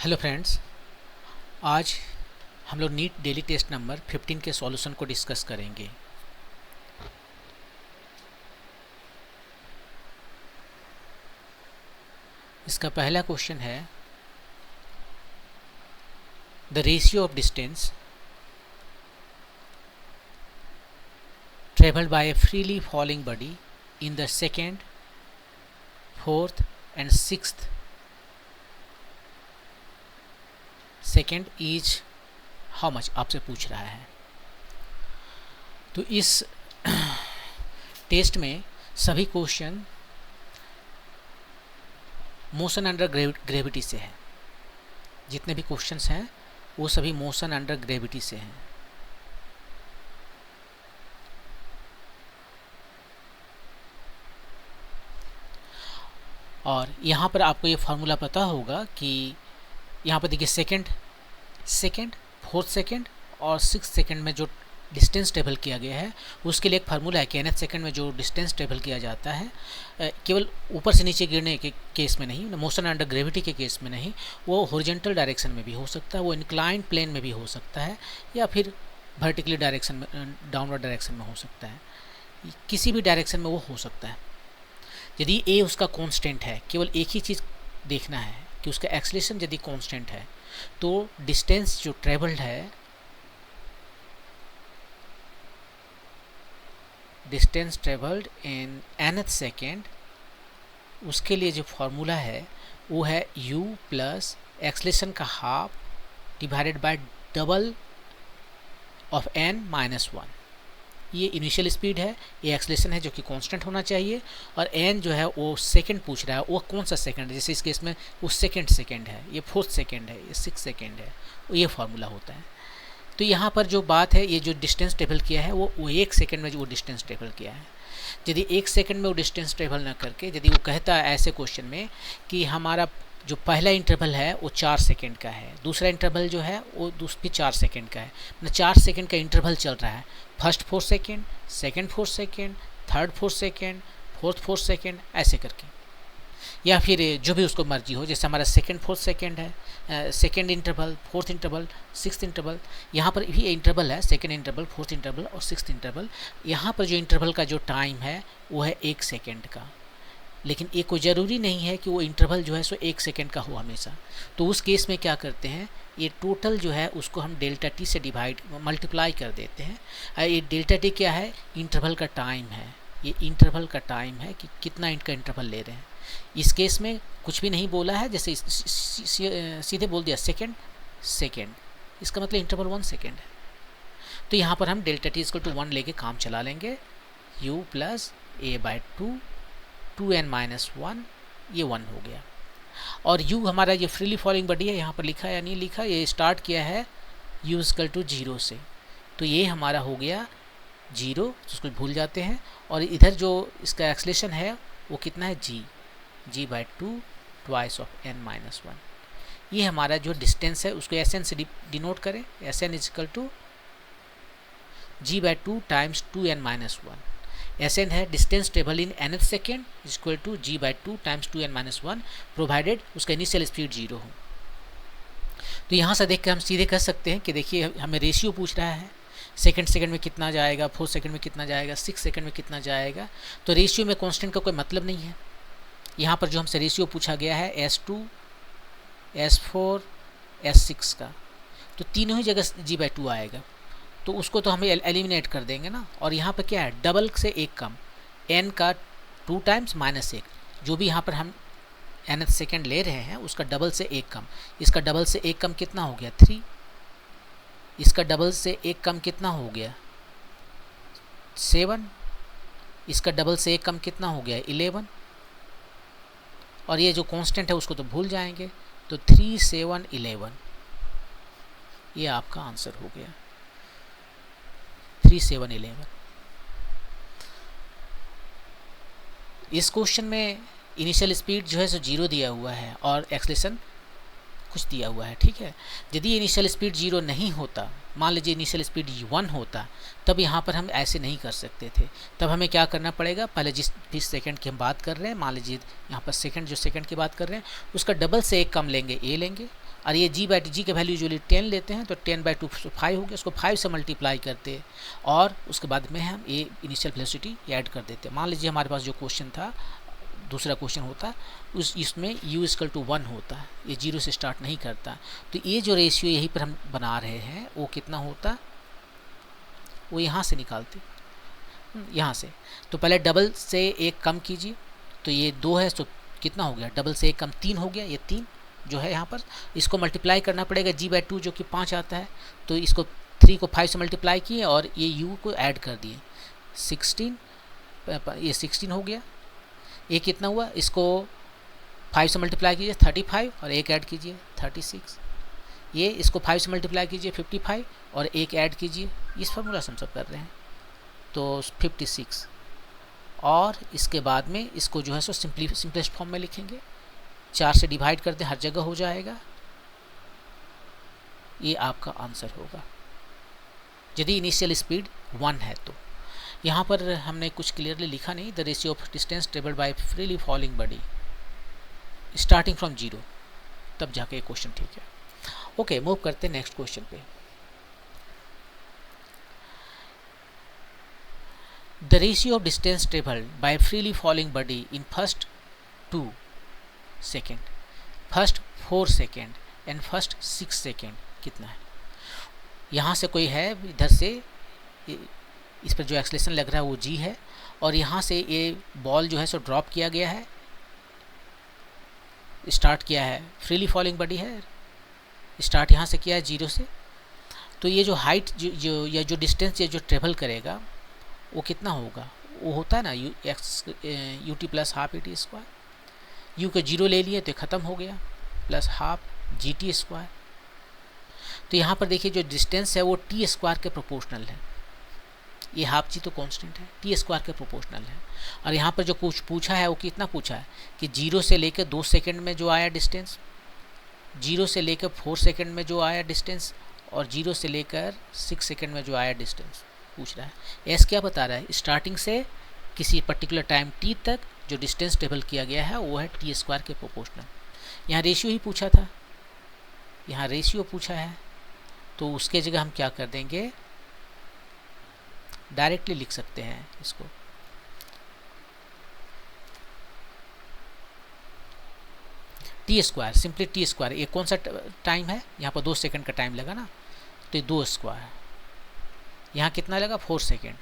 Hello friends, आज हम लोग नीट डेली टेस्ट नंबर 15 के सॉल्यूशन को डिस्कस करेंगे। इसका पहला क्वेश्चन है the ratio of distance travelled by A freely falling body in the second, fourth and sixth second is how much आपसे पूछ रहा है। तो इस टेस्ट में सभी क्वेश्चन मोशन अंडर ग्रेविटी से है। जितने भी क्वेश्चंस हैं वो सभी मोशन अंडर ग्रेविटी से हैं। और यहाँ पर आपको ये फार्मूला पता होगा कि यहाँ पर देखिए सेकेंड, फोर्थ सेकेंड और सिक्स सेकेंड में जो डिस्टेंस टेबल किया गया है उसके लिए एक फार्मूला है कि nth सेकेंड में जो डिस्टेंस टेबल किया जाता है केवल ऊपर से नीचे गिरने के केस में नहीं, मोशन अंडर ग्रेविटी के केस में नहीं, वो हॉरिजॉन्टल डायरेक्शन में भी हो सकता है, वो इंक्लाइंड प्लेन में भी हो सकता है, या फिर वर्टिकली डायरेक्शन में, डाउनवर्ड डायरेक्शन में हो सकता है। किसी भी डायरेक्शन में वो हो सकता है। यदि ए उसका कॉन्स्टेंट है, केवल एक ही चीज़ देखना है कि उसका एक्सेलरेशन यदि कांस्टेंट है तो डिस्टेंस जो ट्रेवल्ड है, distance travelled in nth second, उसके लिए जो फॉर्मूला है वो है u प्लस एक्सेलरेशन का half divided by double of n minus 1। ये इनिशियल स्पीड है, ये एक्सेलरेशन है जो कि कांस्टेंट होना चाहिए, और n जो है वो सेकंड पूछ रहा है, वो कौन सा सेकंड है। जैसे इस केस में वो सेकंड है, ये फोर्थ सेकंड है, ये सिक्स सेकंड है, ये फार्मूला होता है। तो यहाँ पर जो बात है, ये जो डिस्टेंस टेबल किया है वो एक सेकंड में जो वो डिस्टेंस टेबल किया है। यदि एक सेकंड में वो डिस्टेंस टेबल ना करके यदि वो कहता है ऐसे क्वेश्चन में कि हमारा जो पहला इंटरवल है वो 4 सेकंड का है, दूसरा इंटरवल जो है वो भी 4 सेकंड का है, मतलब 4 सेकंड का इंटरवल चल रहा है, first 4 second, second 4 second, third 4 second, fourth 4 second, ऐसे करके, या फिर जो भी उसको मर्जी हो। जैसे हमारा सेकंड फोर्थ सेकंड है, second interval, fourth interval, sixth interval, यहाँ पर भी इंटरवल है, सेकंड इंटरवल, फोर्थ इंटरवल और सिक्स्थ इंटरवल। यहाँ पर जो इंटरवल का जो टाइम है वो है 1 सेकंड का, लेकिन ये कोई ज़रूरी नहीं है कि वो इंटरवल जो है सो 1 सेकंड का हो हमेशा। तो उस केस में क्या करते हैं, ये टोटल जो है उसको हम डेल्टा टी से मल्टीप्लाई कर देते हैं। ये डेल्टा टी क्या है, इंटरवल का टाइम है, ये इंटरवल का टाइम है कि कितना इंट का इंटरवल ले रहे हैं। इस केस में कुछ भी नहीं बोला है, जैसे सीधे बोल दिया सेकेंड, इसका मतलब इंटरवल 1 सेकेंड है। तो यहाँ पर हम डेल्टा टी इक्वल टू 1 लेके काम चला लेंगे। u plus A by 2n minus 1, ये 1 हो गया। और u हमारा ये फ्रीली फॉलिंग बॉडी है, यहाँ पर लिखा या नहीं लिखा, ये स्टार्ट किया है u इक्वल टू 0 से, तो ये हमारा हो गया 0, उसको भूल जाते हैं। और इधर जो इसका एक्सेलरेशन है वो कितना है, g by 2 twice of n minus 1। ये हमारा जो डिस्टेंस है उसको एस एन से डिनोट करें, S N equal to g by 2 times 2n minus 1। S N है डिस्टेंस टेबल in nth second equal to g by 2 times 2n minus 1, provided उसका इनिशियल स्पीड 0 हो। तो यहाँ से देख के हम सीधे कह सकते हैं कि देखिए हमें रेशियो पूछ रहा है, सेकंड में कितना जाएगा, फोर्थ सेकंड में कितना जाएगा, सिक्स सेकंड में कितना जाएगा। तो रेशियो में कांस्टेंट का कोई मतलब नहीं है। यहाँ पर जो हमसे रेशियो पूछा गया है S2, S4, S6 का, तो तीनों ही जगह g बाई 2 आएगा, तो उसको तो हमें एलिमिनेट कर देंगे ना। और यहाँ पर क्या है, डबल से एक कम, n का 2 टाइम्स माइनस 1, जो भी यहाँ पर हम nth सेकेंड ले रहे हैं उसका डबल से एक कम, इसका डबल से एक कम कितना हो गया 3, इसका डबल से एक कम कितना हो गया 7, इसका डबल से एक कम कितना हो गया 11, और ये जो कांस्टेंट है उसको तो भूल जाएंगे, तो 3, 7, 11, ये आपका आंसर हो गया 3, 7, 11। इस क्वेश्चन में इनिशियल स्पीड जो है सो 0 दिया हुआ है और एक्सेलरेशन कुछ दिया हुआ है, ठीक है। यदि इनिशियल स्पीड 0 नहीं होता, मान लीजिए इनिशियल स्पीड 1 होता, तब यहाँ पर हम ऐसे नहीं कर सकते थे। तब हमें क्या करना पड़ेगा, पहले जिस सेकंड की हम बात कर रहे हैं, मान लीजिए यहाँ पर सेकंड, जो सेकंड की बात कर रहे हैं उसका डबल से एक कम लेंगे, ए लेंगे, और ये जी बाई जी के वैल्यू जो 10 लेते हैं तो 10/2 5 हो गया, उसको 5 से मल्टीप्लाई करते और उसके बाद में हम ये इनिशियल वेलोसिटी ऐड कर देते। मान लीजिए हमारे पास जो क्वेश्चन था, दूसरा क्वेश्चन होता इसमें u=1 होता है, ये 0 से स्टार्ट नहीं करता, तो ये जो रेशियो यहीं पर हम बना रहे हैं वो कितना होता, वो यहाँ से निकालते, यहाँ से। तो पहले डबल से एक कम कीजिए, तो ये 2 है तो कितना हो गया, डबल से एक कम 3 हो गया, ये 3 जो है यहाँ पर, इसको मल्टीप्लाई करना पड़ेगा g/2 जो कि 5 आता है, तो इसको 3 को 5 से मल्टीप्लाई किए और ये u को ऐड कर दिए, 16, ये 16 हो गया। ये कितना हुआ, इसको 5 से मल्टीप्लाई कीजिए 35 और एक ऐड कीजिए 36, ये इसको 5 से मल्टीप्लाई कीजिए 55 और एक ऐड कीजिए, इस फार्मूला से हम सब कर रहे हैं, तो 56। और इसके बाद में इसको जो है सो सिंपलेस्ट फॉर्म में लिखेंगे, 4 से डिवाइड कर दें, हर जगह हो जाएगा, ये आपका आंसर होगा यदि इनिशियल स्पीड 1 है तो। यहाँ पर हमने कुछ क्लियरली लिखा नहीं, the ratio of distance travelled by freely falling body starting from 0, तब जाके क्वेश्चन ठीक है। ओके, मूव करते हैं नेक्स्ट क्वेश्चन पे। The ratio of distance travelled by freely falling body in first 2 second, first 4 second and first 6 second कितना है। यहाँ से कोई है, इधर से इस पर जो एक्सलेशन लग रहा है वो g है, और यहाँ से ये बॉल जो है सो ड्रॉप किया गया है, स्टार्ट किया है, फ्रीली फॉलिंग बॉडी है, स्टार्ट यहाँ से किया है 0 से, तो ये जो हाइट या जो डिस्टेंस ये जो ट्रेवल करेगा वो कितना होगा, वो होता है ना ut plus half AT², u को 0 ले लिए तो ख़त्म हो गया, प्लस हाफ GT²। तो यहाँ पर देखिए जो डिस्टेंस है वो t² के प्रोपोर्शनल है, ये हाफ जी तो कांस्टेंट है, t² के प्रोपोर्शनल है। और यहाँ पर जो कुछ पूछा है वो कितना पूछा है कि 0 से लेकर 2 सेकंड में जो आया डिस्टेंस, 0 से लेकर 4 सेकंड में जो आया डिस्टेंस, और 0 से लेकर 6 सेकंड में जो आया डिस्टेंस पूछ रहा है। एस क्या बता रहा है, स्टार्टिंग से किसी पर्टिकुलर टाइम t तक जो डिस्टेंस ट्रेवल किया गया है वो है t² के प्रोपोर्शनल। यहाँ रेशियो ही पूछा था, यहाँ रेशियो पूछा है, तो उसके जगह हम क्या कर देंगे, डायरेक्टली लिख सकते हैं इसको, t², सिंपली t²। ये कौन सा टाइम है, यहाँ पर 2 सेकंड का टाइम लगा ना, तो 2², यहाँ कितना लगा 4 सेकंड,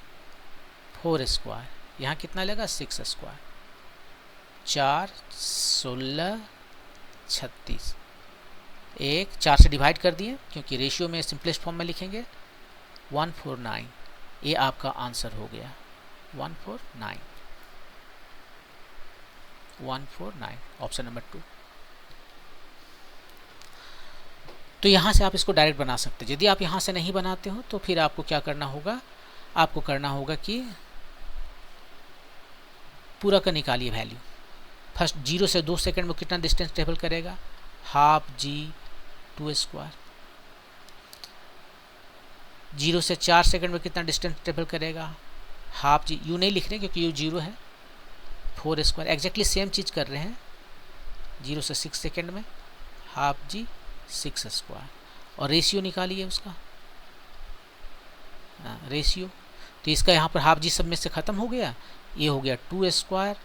4², यहाँ कितना लगा 6², 4, 16, 36, एक 4 से डिवाइड कर दिए क्योंकि रेशियो में सिंपलेस्ट फॉर्म में लिखेंगे, 149, ये आपका आंसर हो गया 149, 149 ऑप्शन नंबर 2। तो यहाँ से आप इसको डायरेक्ट बना सकते हैं। यदि आप यहाँ से नहीं बनाते हो तो फिर आपको क्या करना होगा, आपको करना होगा कि पूरा का निकालिए वैल्यू। फर्स्ट 0 से 2 सेकंड में कितना डिस्टेंस ट्रेवल करेगा, हाफ g²। 0 से 4 सेकंड में कितना डिस्टेंस ट्रेवल करेगा, हाफ g, यू नहीं लिख रहे क्योंकि यू 0 है, 4²। एग्जैक्टली सेम चीज़ कर रहे हैं, 0 से 6 सेकंड में हाफ g 6²। और रेशियो निकालिए उसका, रेशियो, तो इसका यहाँ पर हाफ जी सब में से ख़त्म हो गया, ये हो गया 2²,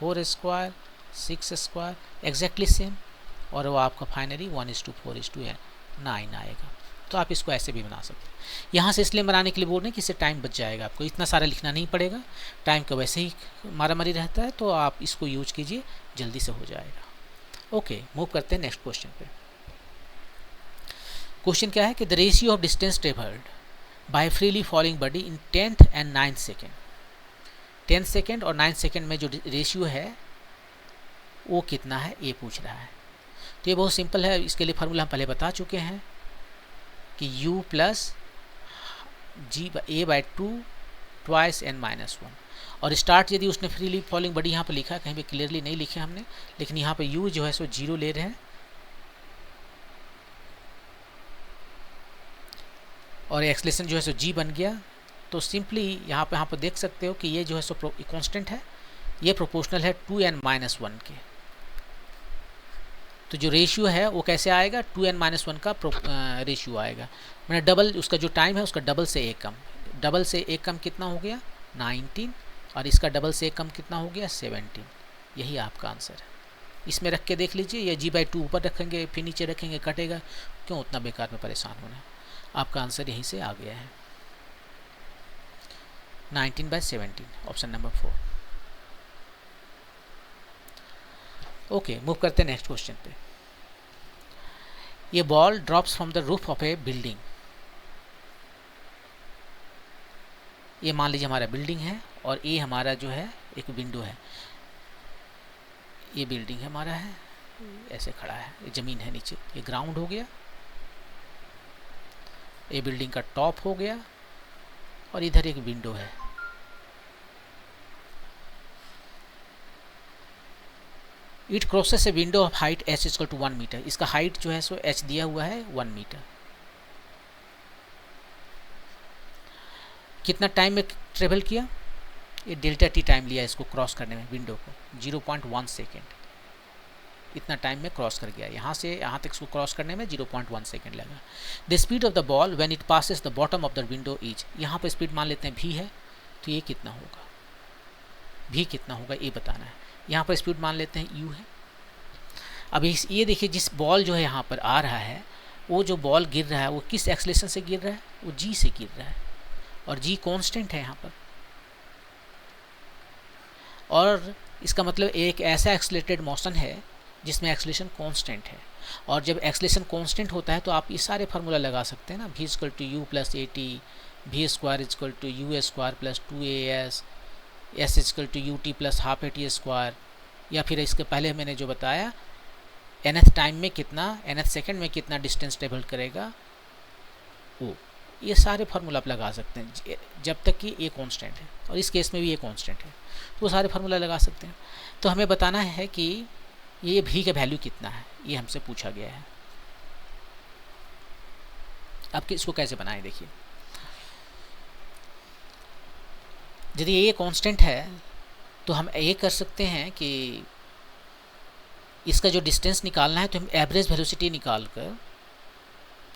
4², 6², एग्जैक्टली सेम, और वो आपका फाइनली 1:4:9 आएगा। तो आप इसको ऐसे भी बना सकते हैं। यहाँ से इसलिए बनाने के लिए बोल रहे हैं कि इससे टाइम बच जाएगा, आपको इतना सारा लिखना नहीं पड़ेगा, टाइम का वैसे ही मारामारी रहता है, तो आप इसको यूज कीजिए, जल्दी से हो जाएगा। ओके, मूव करते हैं नेक्स्ट क्वेश्चन पे। क्वेश्चन क्या है कि the ratio of distance travelled by freely falling body in 10th and 9th second, 10 second और 9 सेकेंड में जो रेशियो है वो कितना है, ये पूछ रहा है। तो ये बहुत सिंपल है, इसके लिए फार्मूला हम पहले बता चुके हैं कि u plus a/2 twice n-1। और स्टार्ट यदि उसने फ्रीली फॉलिंग बॉडी यहाँ पर लिखा है, कहीं पे क्लियरली नहीं लिखे हमने, लेकिन यहाँ पे u जो है सो 0 ले रहे हैं, और एक्सलेशन जो है सो g बन गया। तो सिंपली यहाँ पर देख सकते हो कि ये जो है सो कांस्टेंट है, ये प्रोपोर्शनल है 2n-1 के, तो जो रेशियो है वो कैसे आएगा, 2n-1 का रेशियो आएगा, मैंने डबल उसका जो टाइम है उसका डबल से एक कम, डबल से एक कम कितना हो गया 19, और इसका डबल से एक कम कितना हो गया 17। यही आपका आंसर है। इसमें रख के देख लीजिए, या g/2 ऊपर रखेंगे फिर नीचे रखेंगे कटेगा, क्यों उतना बेकार में परेशान होना है। आपका आंसर यहीं से आ गया है 19/17, ऑप्शन नंबर 4। ओके, मूव करते हैं नेक्स्ट क्वेश्चन पे। ये ball drops from the roof of A building. ये मान लीजिए हमारा बिल्डिंग है और ये हमारा जो है एक विंडो है। ये बिल्डिंग है हमारा है, ऐसे खड़ा है, ये ज़मीन है नीचे, ये ग्राउंड हो गया, ये बिल्डिंग का टॉप हो गया, और इधर एक विंडो है। It crosses a window of height h = 1 metre. इसका हाइट जो है सो h दिया हुआ है 1 मीटर। कितना टाइम में ट्रेवल किया, ये डेल्टा टी टाइम लिया इसको क्रॉस करने में, विंडो को 0.1 सेकेंड, इतना टाइम में क्रॉस कर गया। यहाँ से यहाँ तक इसको क्रॉस करने में 0.1 सेकेंड लगा। The speed of the ball when it passes the bottom of the window is, यहाँ पर स्पीड मान लेते हैं v है, तो ये कितना होगा, v कितना होगा ये बताना है। यहाँ पर स्पीड मान लेते हैं u है। अब ये देखिए, जिस बॉल जो है यहाँ पर आ रहा है, वो जो बॉल गिर रहा है वो किस एक्सेलेरेशन से गिर रहा है, वो g से गिर रहा है, और g कांस्टेंट है यहाँ पर। और इसका मतलब एक ऐसा एक्सेलरेटेड मोशन है जिसमें एक्सेलरेशन कांस्टेंट है, और जब एक्सेलरेशन कांस्टेंट होता है तो आप ये सारे फार्मूला लगा सकते हैं ना, v = u + at, v² = u² + 2as, s = ut + ½ at², या फिर इसके पहले मैंने जो बताया nth टाइम में कितना, nth सेकंड में कितना डिस्टेंस ट्रेवल करेगा, वो ये सारे फार्मूला आप लगा सकते हैं जब तक कि ये कांस्टेंट है, और इस केस में भी ये कांस्टेंट है, तो वो सारे फार्मूला लगा सकते हैं। तो हमें बताना है कि ये v का वैल्यू कितना है, ये हमसे पूछा गया है। अब इसको कैसे बनाएं, देखिए यदि ये कांस्टेंट है तो हम ये कर सकते हैं कि इसका जो डिस्टेंस निकालना है तो हम एवरेज वेलोसिटी निकाल कर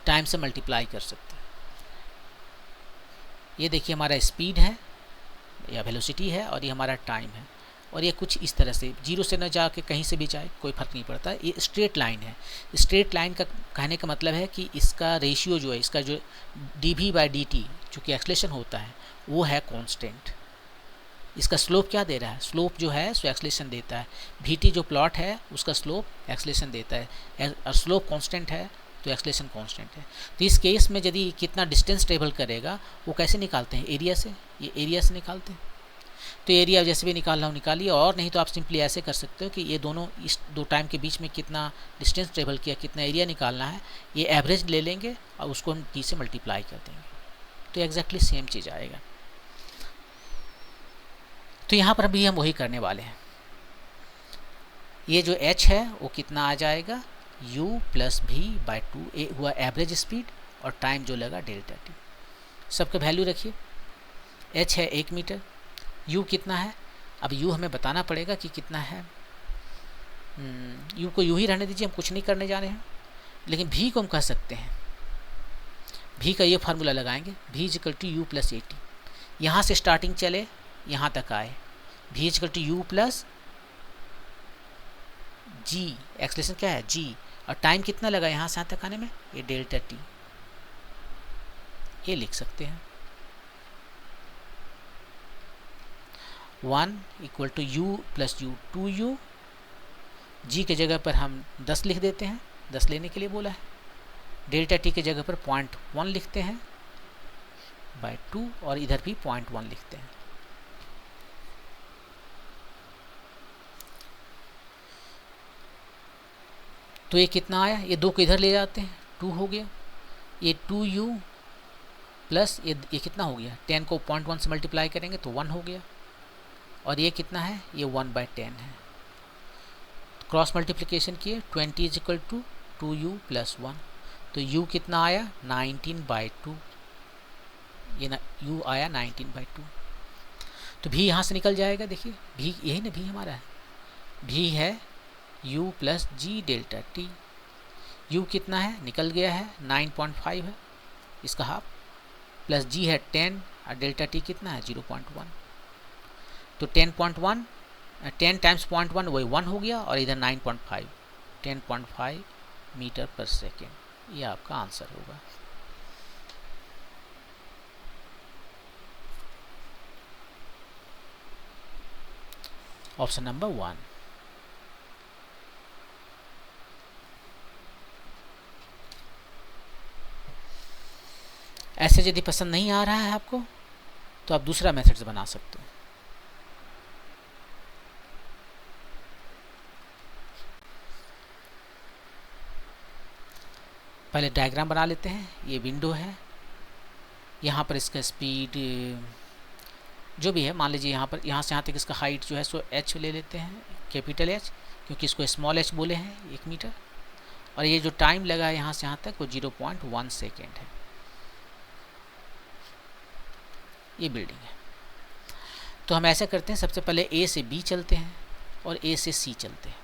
टाइम से मल्टीप्लाई कर सकते हैं। ये देखिए हमारा स्पीड है या वेलोसिटी है, और ये हमारा टाइम है, और ये कुछ इस तरह से 0 से न जाके कहीं से भी जाए कोई फ़र्क नहीं पड़ता। ये स्ट्रेट लाइन है। स्ट्रेट लाइन का कहने का मतलब है कि इसका रेशियो जो है, इसका जो dv/dt जो कि एक्सेलरेशन होता है वो है कांस्टेंट। इसका स्लोप क्या दे रहा है, स्लोप जो है सो एक्सेलरेशन देता है। vt जो प्लॉट है उसका स्लोप एक्सेलरेशन देता है, और स्लोप कांस्टेंट है तो एक्सेलरेशन कांस्टेंट है। तो इस केस में यदि कितना डिस्टेंस ट्रेवल करेगा वो कैसे निकालते हैं, एरिया से, ये एरिया से निकालते हैं। तो एरिया जैसे भी निकालना हो निकालिए, और नहीं तो आप सिंपली ऐसे कर सकते हो कि ये दोनों, इस दो टाइम के बीच में कितना डिस्टेंस ट्रेवल किया, कितना एरिया निकालना है, ये एवरेज ले लेंगे और उसको हम t से मल्टीप्लाई कर देंगे, तो एग्जैक्टली सेम चीज़ आएगा। तो यहाँ पर भी हम वही करने वाले हैं। ये जो h है वो कितना आ जाएगा, u + v/2, ए हुआ एवरेज स्पीड, और टाइम जो लगा डेल्टा t। सबका वैल्यू रखिए, h है 1 मीटर, u कितना है, अब u हमें बताना पड़ेगा कि कितना है। u को u ही रहने दीजिए, हम कुछ नहीं करने जा रहे हैं। लेकिन v को हम कह सकते हैं, v का ये फार्मूला लगाएंगे, v = u + at। यहाँ से स्टार्टिंग चले यहाँ तक आए, v = u + g, एक्सेलरेशन क्या है g, और टाइम कितना लगा यहाँ से यहाँ तक आने में, ये डेल्टा t, ये लिख सकते हैं। 1 = u + u, 2u, g के जगह पर हम 10 लिख देते हैं, 10 लेने के लिए बोला है। डेल्टा t के जगह पर 0.1 लिखते हैं /2, और इधर भी 0.1 लिखते हैं। तो ये कितना आया, ये 2 को इधर ले जाते हैं, 2 हो गया, ये 2u प्लस ये कितना हो गया, 10 को 0.1 से मल्टीप्लाई करेंगे तो 1 हो गया, और ये कितना है, ये 1/10 है। क्रॉस मल्टीप्लिकेशन किए, 20 = 2u + 1, तो u कितना आया 19/2, ये ना u आया 19/2। तो भी यहाँ से निकल जाएगा, देखिए भी यही ना, भी हमारा है, भी है u प्लस जी डेल्टा टी। u कितना है, निकल गया है 9.5 है इसका हाफ, प्लस g है 10 और डेल्टा टी कितना है 0.1। तो 10.1 10 टाइम्स 0.1 वही 1 हो गया, और इधर 9.5 10.5 मीटर पर सेकेंड, ये आपका आंसर होगा। Option number 1। ऐसे यदि पसंद नहीं आ रहा है आपको तो आप दूसरा मेथड से बना सकते हो। पहले डायग्राम बना लेते हैं। ये विंडो है, यहाँ पर इसका स्पीड जो भी है मान लीजिए, यहाँ पर यहाँ से यहाँ तक इसका हाइट जो है सो h ले लेते हैं, कैपिटल H, क्योंकि इसको स्मॉल h बोले हैं 1 मीटर। और ये जो टाइम लगा है यहाँ से यहाँ तक वो 0.1 सेकेंड है। ये बिल्डिंग है। तो हम ऐसा करते हैं, सबसे पहले A से B चलते हैं और A से C चलते हैं।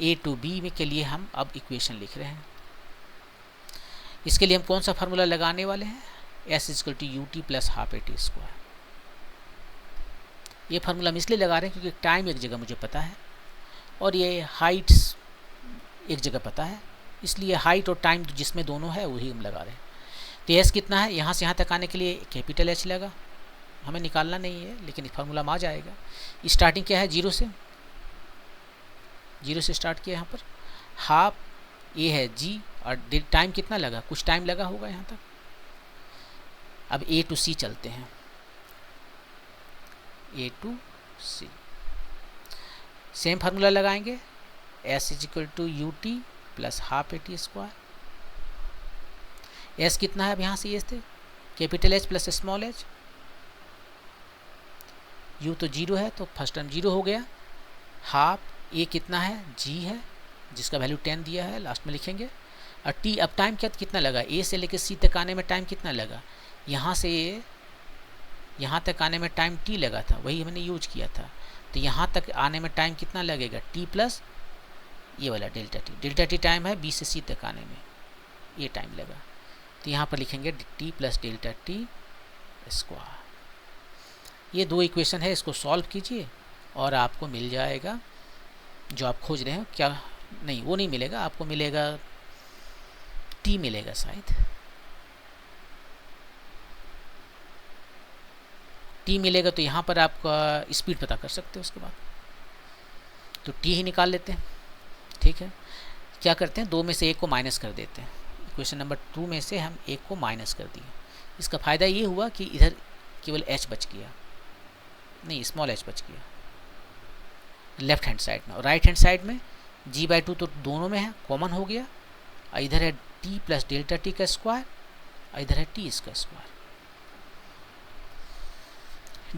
A to B में के लिए हम अब इक्वेशन लिख रहे हैं। इसके लिए हम कौन सा फार्मूला लगाने वाले हैं, S equal to u t plus half a t square. ये फार्मूला हम इसलिए लगा रहे हैं क्योंकि टाइम एक जगह मुझे पता है और ये हाइट्स एक जगह पता है, इसलिए हाइट और टाइम जिसमें दोनों है वही हम लगा रहे हैं। तो एस कितना है, यहाँ से यहाँ तक आने के लिए कैपिटल एच लगा, हमें निकालना नहीं है लेकिन फार्मूला में आ जाएगा। स्टार्टिंग क्या है, जीरो से स्टार्ट किया यहाँ पर, हाफ ये है जी, और टाइम कितना लगा, कुछ टाइम लगा होगा यहाँ तक। अब ए टू सी चलते हैं, A to C same formula लगाएंगे, S is equal to u t plus half a t square. S कितना है, अब यहाँ से ये थे capital H plus small H, u तो जीरो है तो फर्स्ट टर्म जीरो हो गया, हाफ ए कितना है, जी है जिसका वैल्यू 10 दिया है, लास्ट में लिखेंगे। और टी, अब टाइम क्या कितना लगा, ए से लेकर सी तक आने में टाइम कितना लगा, यहाँ से यहाँ तक आने में टाइम टी लगा था, वही मैंने यूज किया था। तो यहाँ तक आने में टाइम कितना लगेगा, टी प्लस ये वाला डेल्टा टी टाइम है बी से सी तक आने में, ये टाइम लगा। तो यहाँ पर लिखेंगे T plus delta T square. ये दो इक्वेशन है, इसको सॉल्व कीजिए और आपको मिल जाएगा जो आप खोज रहे हैं। क्या नहीं, वो नहीं मिलेगा, आपको मिलेगा टी मिलेगा शायद, टी मिलेगा। तो यहाँ पर आपका स्पीड पता कर सकते हो उसके बाद, तो टी ही निकाल लेते हैं। ठीक है, क्या करते हैं, दो में से एक को माइनस कर देते हैं। इक्वेशन नंबर 2 में से हम एक को माइनस कर दिए। इसका फ़ायदा ये हुआ कि इधर केवल h बच गया, नहीं स्मॉल h बच गया लेफ्ट हैंड साइड में, और राइट हैंड साइड में g/2 तो दोनों में है, कॉमन हो गया। और इधर है t प्लस डेल्टा टी का स्क्वायर, और इधर है t इसका स्क्वायर।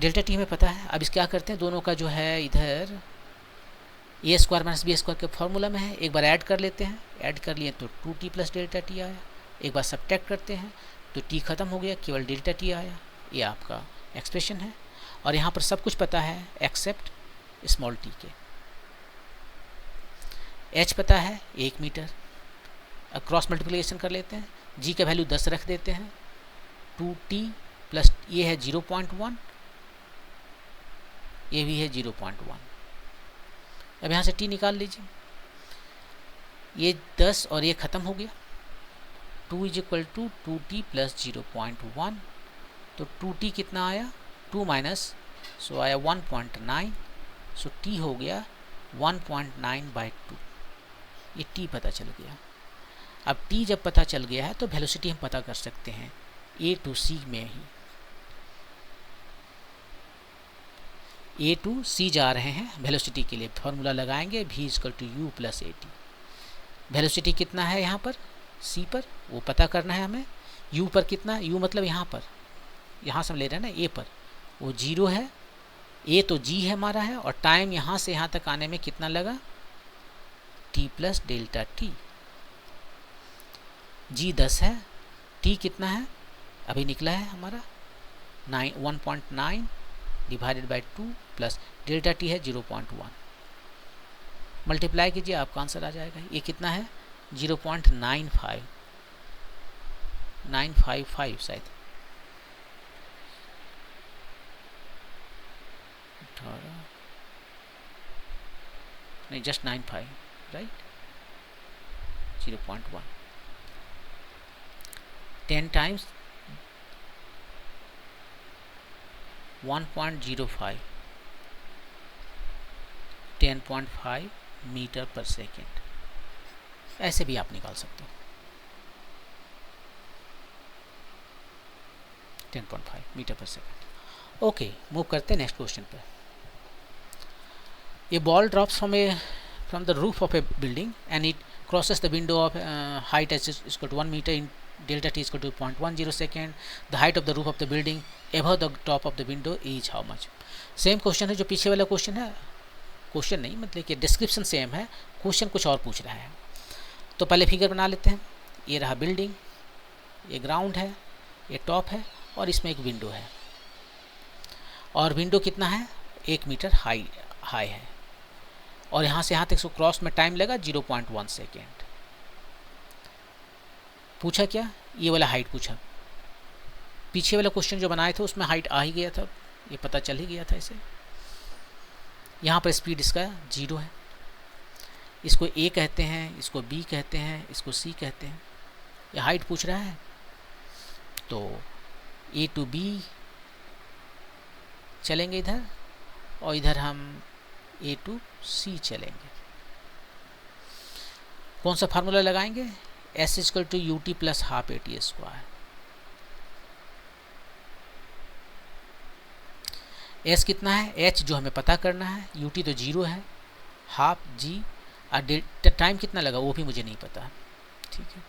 डेल्टा टी हमें पता है। अब इस क्या करते हैं, दोनों का जो है इधर ए स्क्वायर माइनस बी स्क्वायर के फॉर्मूला में है, एक बार ऐड कर लेते हैं, ऐड कर लिए तो 2t प्लस डेल्टा टी आया। एक बार सब्ट्रैक्ट करते हैं तो t खत्म हो गया, केवल डेल्टा टी आया। ये आपका एक्सप्रेशन है, और यहाँ पर सब कुछ पता है एक्सेप्ट स्मॉल t के। h पता है 1 मीटर। अब क्रॉस मल्टीप्लिकेशन कर लेते हैं, g का वैल्यू 10 रख देते हैं, 2t प्लस ये है 0.1, ये भी है 0.1। अब यहाँ से t निकाल लीजिए, ये 10 और ये ख़त्म हो गया, 2 is equal to 2t plus 0.1। तो 2t कितना आया, 2 माइनस, सो आया 1.9, सो t हो गया 1.9/2। ये t पता चल गया। अब t जब पता चल गया है तो वेलोसिटी हम पता कर सकते हैं a टू c में ही। a टू c जा रहे हैं वेलोसिटी के लिए, फार्मूला लगाएंगे v equal to u plus a t. Velocity कितना है यहाँ पर c पर, वो पता करना है हमें। u पर कितना, u मतलब यहाँ पर, यहाँ से हम ले रहे हैं ना a पर, वो 0 है, a तो g है हमारा है, और टाइम यहाँ से यहाँ तक आने में कितना लगा, t plus delta T. g 10 है, t कितना है अभी निकला है हमारा 1.9 divided by 2 plus delta T है 0.1। मल्टीप्लाई कीजिए, आपका आंसर आ जाएगा। ये कितना है? 0.955 शायद 18 नहीं, जस्ट 95 राइट। 0.1 10 टाइम्स 1.05 10.5 मीटर पर सेकेंड, ऐसे भी आप निकाल सकते हो। 10.5 मीटर पर सेकेंड। ओके, मूव करते हैं नेक्स्ट क्वेश्चन पर। A ball drops from the roof of a building and it crosses the window of height as is equal to 1 meter in delta t is equal to 0.10 second. The height of the roof of the building above the top of the window is how much? Same question है जो पीछे वाला question है, question नहीं मतलब कि description same है, question कुछ और पूछ रहा है। तो पहले फिगर बना लेते हैं। ये रहा बिल्डिंग, ये ग्राउंड है, ये टॉप है और इसमें एक विंडो है, और विंडो कितना है? 1 मीटर हाई है, और यहाँ से यहाँ तक इसको क्रॉस में टाइम लगा 0.1 सेकेंड। पूछा क्या? ये वाला हाइट पूछा। पीछे वाला क्वेश्चन जो बनाए थे उसमें हाइट आ ही गया था, ये पता चल ही गया था इसे। यहाँ पर स्पीड इसका 0 है। इसको A कहते हैं, इसको B कहते हैं, इसको C कहते हैं। ये हाइट पूछ रहा है, तो A to B चलेंगे इधर, और इधर हम A to C चलेंगे। कौन सा फार्मूला लगाएंगे? S equal to UT plus half AT square. S कितना है? H जो हमें पता करना है, UT तो 0 है, हाफ G, और टाइम कितना लगा वो भी मुझे नहीं पता। ठीक है,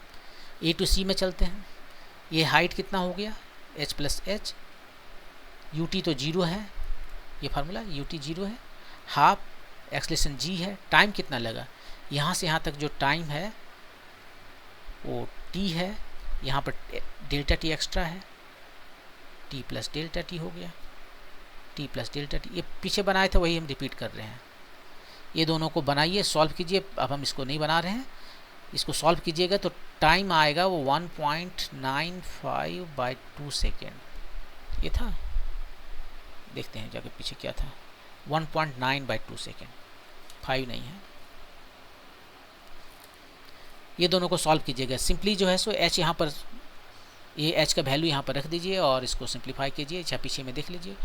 A to C में चलते हैं। ये हाइट कितना हो गया? H प्लस H, UT तो 0 है, ये फार्मूला UT 0 है, हाफ एक्सलेशन G है, टाइम कितना लगा? यहाँ से यहाँ तक जो टाइम है वो T है, यहाँ पर डेल्टा T एक्स्ट्रा है, T प्लस डेल्टा T हो गया, T प्लस डेल्टा T। ये पीछे बनाए थे वही हम रिपीट कर रहे हैं। ये दोनों को बनाइए, सॉल्व कीजिए। अब हम इसको नहीं बना रहे हैं, इसको सॉल्व कीजिएगा तो टाइम आएगा वो 1.95/2 सेकेंड। ये था, देखते हैं जाके पीछे क्या था। 1.9/2 सेकेंड, 5 नहीं है। ये दोनों को सॉल्व कीजिएगा सिंपली जो है सो H यहाँ पर, ये H का वैल्यू यहाँ पर रख दीजिए और इसको सिंप्लीफाई कीजिए। अच्छा पीछे में देख लीजिए,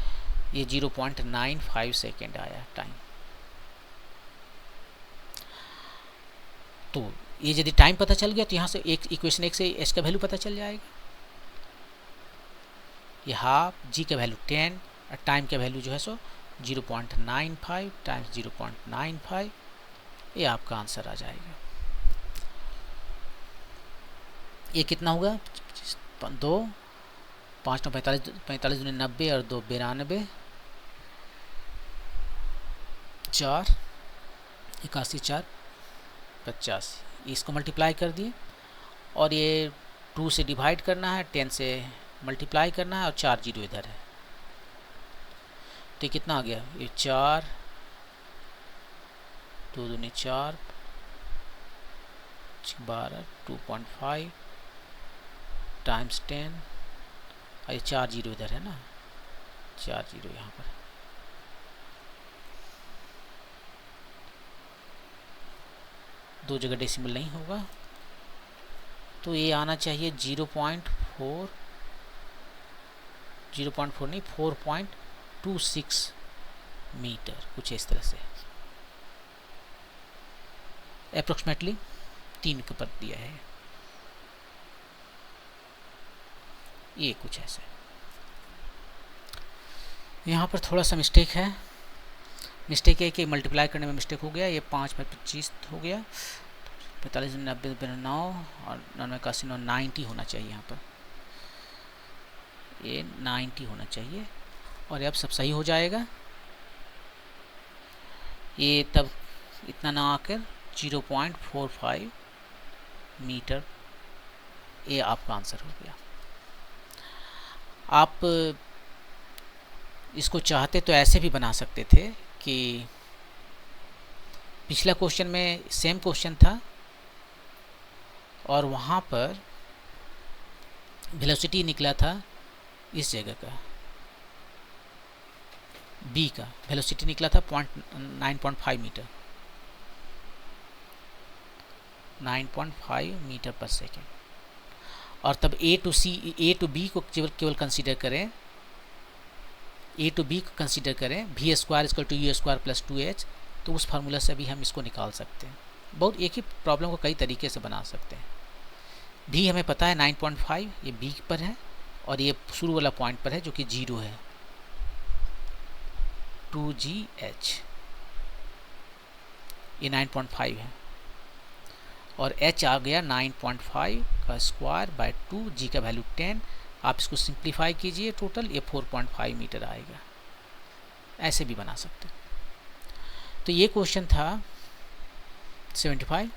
ये 0.95 सेकेंड आया टाइम। तो ये यदि टाइम पता चल गया तो यहाँ से एक इक्वेशन 1 से H का वैल्यू पता चल जाएगा। ये हाफ, G का वैल्यू 10 और टाइम का वैल्यू जो है सो 0.95 टाइम्स 0.95, ये आपका आंसर आ जाएगा। ये कितना होगा? 2 5 9 45 45 दूनी 90 और 2 92 4 81 4 85। इसको मल्टीप्लाई कर दिए और ये 2 से डिवाइड करना है, 10 से मल्टीप्लाई करना है और 4 जीरो इधर है। तो कितना आ गया? ये 4 2 दूनी 4 12 2.5 टाइम्स 10, और ये 4 जीरो इधर है ना, 4 जीरो यहाँ पर। दो जगह डेसिमल नहीं होगा, तो ये आना चाहिए 0.4 नहीं 4.26 मीटर, कुछ इस तरह से अप्रोक्सीमेटली 3 के पर दिया है। ये कुछ ऐसे। यहाँ पर थोड़ा सा मिस्टेक है। मिस्टेक है कि मल्टीप्लाई करने में मिस्टेक हो गया। ये 5 में 25 हो गया, 45 90 9 और 99 81 9 90 होना चाहिए। यहाँ पर ये 90 होना चाहिए और अब सब सही हो जाएगा। ये तब इतना ना आकर 0.45 मीटर, ये आपका आंसर हो गया। आप इसको चाहते तो ऐसे भी बना सकते थे कि पिछला क्वेश्चन में सेम क्वेश्चन था और वहाँ पर वेलोसिटी निकला था इस जगह का, बी का वेलोसिटी निकला था 9.5 मीटर, 9.5 मीटर पर सेकेंड। और तब ए टू बी को केवल कंसीडर करें, ए टू बी को कंसीडर करें, v square equal to u square plus 2h, तो उस फार्मूला से भी हम इसको निकाल सकते हैं। बहुत एक ही प्रॉब्लम को कई तरीके से बना सकते हैं। भी हमें पता है 9.5 ये बी पर है और ये शुरू वाला पॉइंट पर है जो कि 0 है, 2gh, ये 9.5 है और h आ गया 9.5 का स्क्वायर बाय 2, g का वैल्यू 10। आप इसको सिंप्लीफाई कीजिए, टोटल ये 4.5 मीटर आएगा। ऐसे भी बना सकते हैं। तो ये क्वेश्चन था 75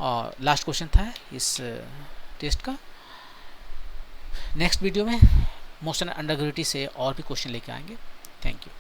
और लास्ट क्वेश्चन था इस टेस्ट का। नेक्स्ट वीडियो में मोशन अंडर ग्रेविटी से और भी क्वेश्चन लेके आएंगे। Thank you.